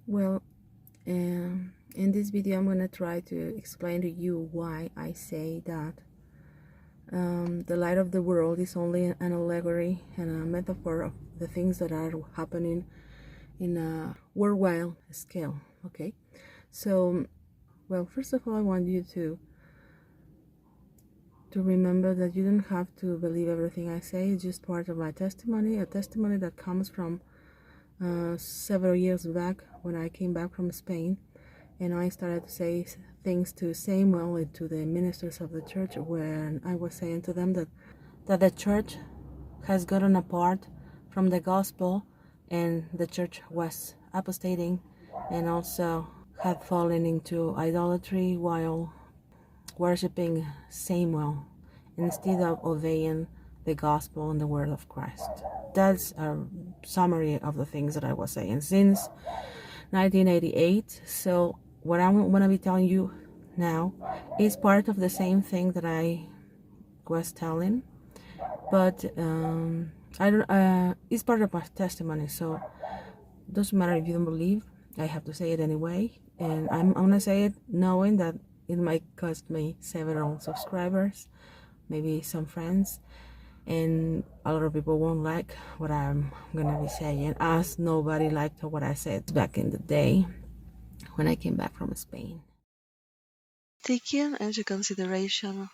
Well, in this video, I'm going to try to explain to you why I say that the light of the world is only an allegory and a metaphor of the things that are happening in a worldwide scale. Okay, so, well, first of all, I want you to remember that you don't have to believe everything I say. It's just part of my testimony, a testimony that comes from several years back when I came back from Spain, and I started to say things to Samuel and to the ministers of the church, when I was saying to them that the church has gotten apart from the gospel, and the church was apostating and also had fallen into idolatry while worshiping Samuel instead of obeying the gospel and the word of Christ. That's a summary of the things that I was saying since 1988. So what I'm going to be telling you now is part of the same thing that I was telling, but I don't. It's part of my testimony, so it doesn't matter if you don't believe. I have to say it anyway, and I'm gonna say it knowing that it might cost me several subscribers, maybe some friends, and a lot of people won't like what I'm gonna be saying, as nobody liked what I said back in the day when I came back from Spain. Taking into consideration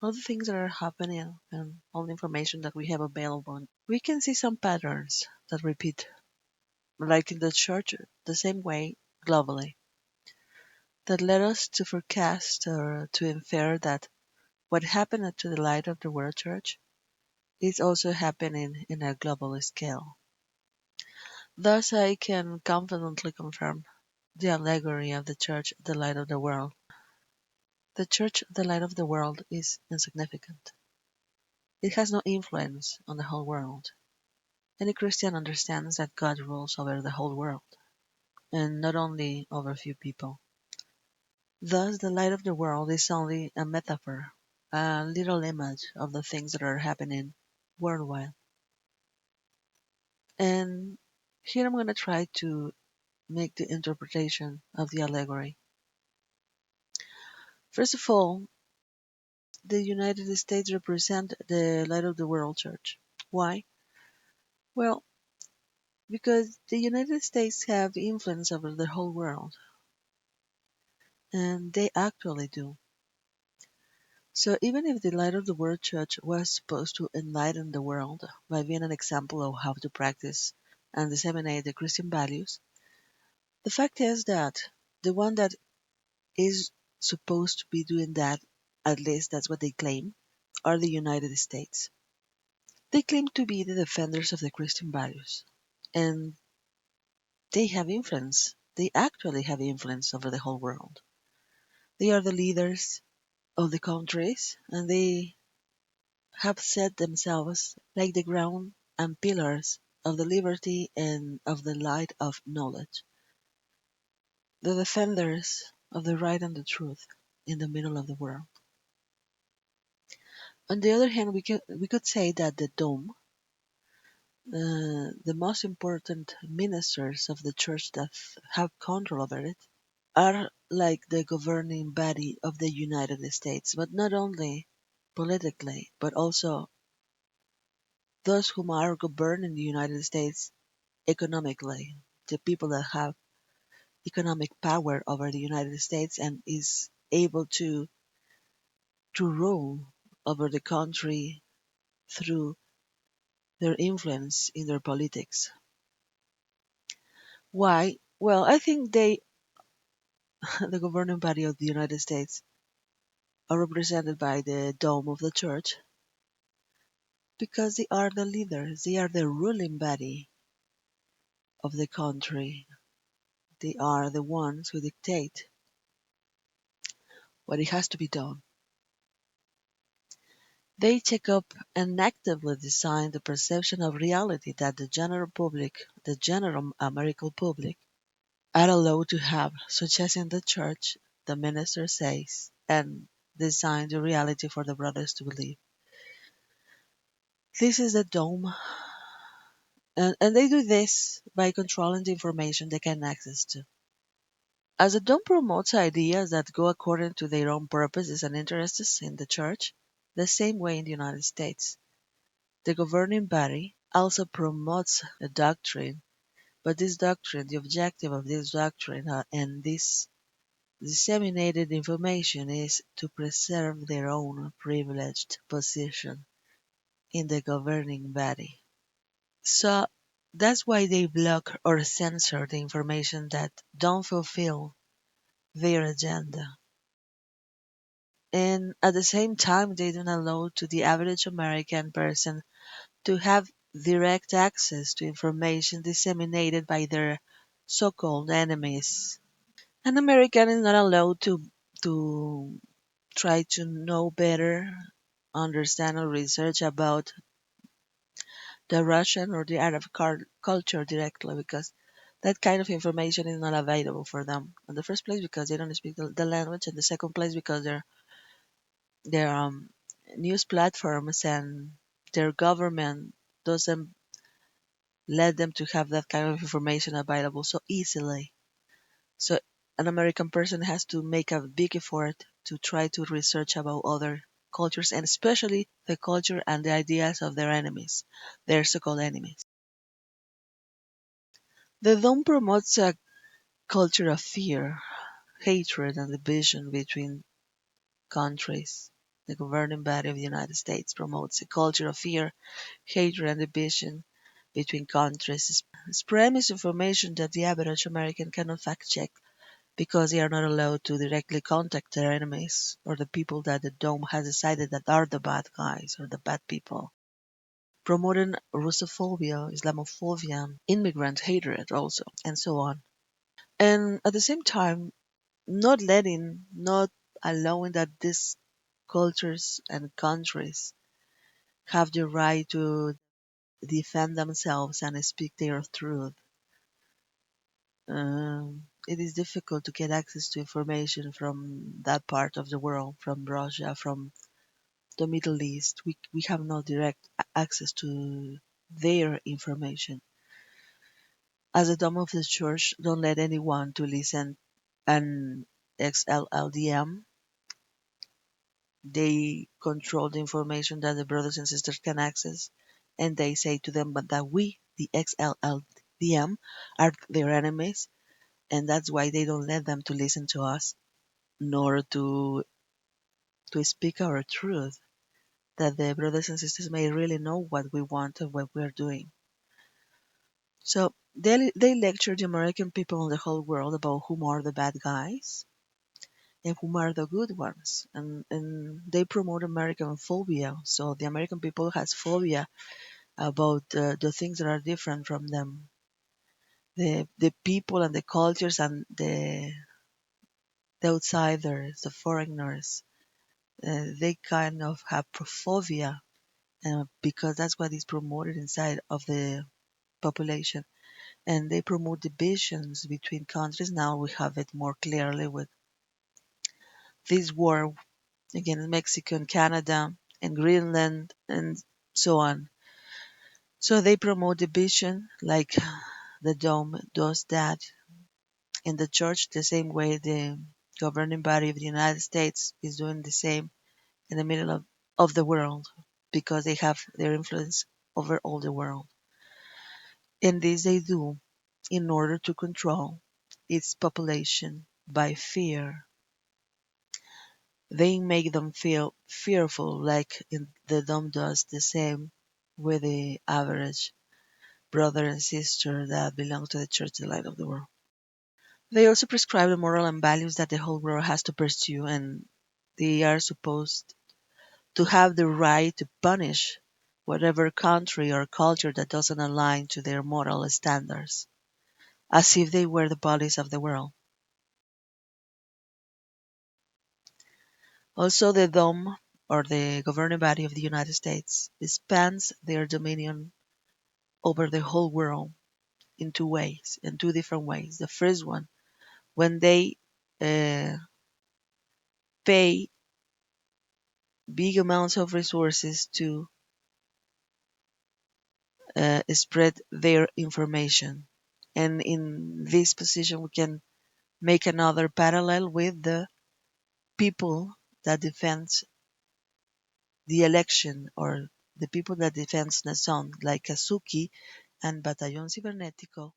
all the things that are happening and all the information that we have available, we can see some patterns that repeat, like in the church, the same way globally, that led us to forecast or to infer that what happened to the light of the world church is also happening in a global scale. Thus, I can confidently confirm the allegory of the church, the light of the world. The church, the light of the world, is insignificant. It has no influence on the whole world. Any Christian understands that God rules over the whole world, and not only over few people. Thus, the light of the world is only a metaphor, a little image of the things that are happening worldwide. And here I'm going to try to make the interpretation of the allegory. First of all, the United States represent the light of the world church. Why? Well, because the United States have influence over the whole world, and they actually do. So even if the light of the world church was supposed to enlighten the world by being an example of how to practice and disseminate the Christian values, the fact is that the one that is supposed to be doing that, at least that's what they claim, are the United States. They claim to be the defenders of the Christian values, and they have influence. They actually have influence over the whole world. They are the leaders of the countries, and they have set themselves like the ground and pillars of the liberty and of the light of knowledge, the defenders of the right and the truth in the middle of the world. On the other hand, we could say that the dome, the most important ministers of the church that have control over it, are like the governing body of the United States, but not only politically, but also those whom are governing the United States economically, the people that have economic power over the United States and is able to rule over the country through their influence in their politics. Why? Well, I think they, the governing body of the United States, are represented by the dome of the church because they are the leaders, they are the ruling body of the country. They are the ones who dictate what it has to be done. They take up and actively design the perception of reality that the general public, the general American public, are allowed to have, such as in the church, the minister says, and design the reality for the brothers to believe. This is the dome And they do this by controlling the information they can access to. As the Dome promotes ideas that go according to their own purposes and interests in the church, the same way in the United States, the governing body also promotes a doctrine, but this doctrine, the objective of this doctrine and this disseminated information is to preserve their own privileged position in the governing body. So that's why they block or censor the information that don't fulfill their agenda. And at the same time, they don't allow to the average American person to have direct access to information disseminated by their so-called enemies. An American is not allowed to try to know better, understand or research about the Russian or the Arab culture directly because that kind of information is not available for them. In the first place, because they don't speak the language, and the second place, because their news platforms and their government doesn't let them to have that kind of information available so easily. So an American person has to make a big effort to try to research about other cultures and especially the culture and the ideas of their enemies, their so-called enemies. The Dome promotes a culture of fear, hatred, and division between countries. The governing body of the United States promotes a culture of fear, hatred, and division between countries, spread misinformation that the average American cannot fact check because they are not allowed to directly contact their enemies or the people that the Dome has decided that are the bad guys or the bad people. Promoting Russophobia, Islamophobia, immigrant hatred also, and so on. And at the same time, not allowing that these cultures and countries have the right to defend themselves and speak their truth. It is difficult to get access to information from that part of the world, from Russia, from the Middle East. We have no direct access to their information. As the Dome of the Church don't let anyone to listen an XLLDM. They control the information that the brothers and sisters can access, and they say to them, but that we, the XLLDM, are their enemies, and that's why they don't let them to listen to us, nor to speak our truth, that the brothers and sisters may really know what we want and what we're doing. So they lecture the American people in the whole world about whom are the bad guys and whom are the good ones. And they promote American phobia. So the American people has phobia about the things that are different from them. The people and the cultures and the outsiders, the foreigners, they kind of have phobia because that's what is promoted inside of the population. And they promote divisions between countries. Now we have it more clearly with this war against Mexico and Canada and Greenland and so on. So they promote division like the Dome does that in the church, the same way the governing body of the United States is doing the same in the middle of the world because they have their influence over all the world. And this they do in order to control its population by fear. They make them feel fearful, like the Dom does the same with the average brother and sister that belong to the church, the light of the world. They also prescribe the moral and values that the whole world has to pursue, and they are supposed to have the right to punish whatever country or culture that doesn't align to their moral standards, as if they were the police of the world. Also, the Dome, or the governing body of the United States, expands their dominion over the whole world in two ways, in two different ways. The first one, when they uh, pay big amounts of resources to spread their information. And in this position, we can make another parallel with the people that defends the election, or the people that defends Nason, like Kazuki and Batallón Cibernético,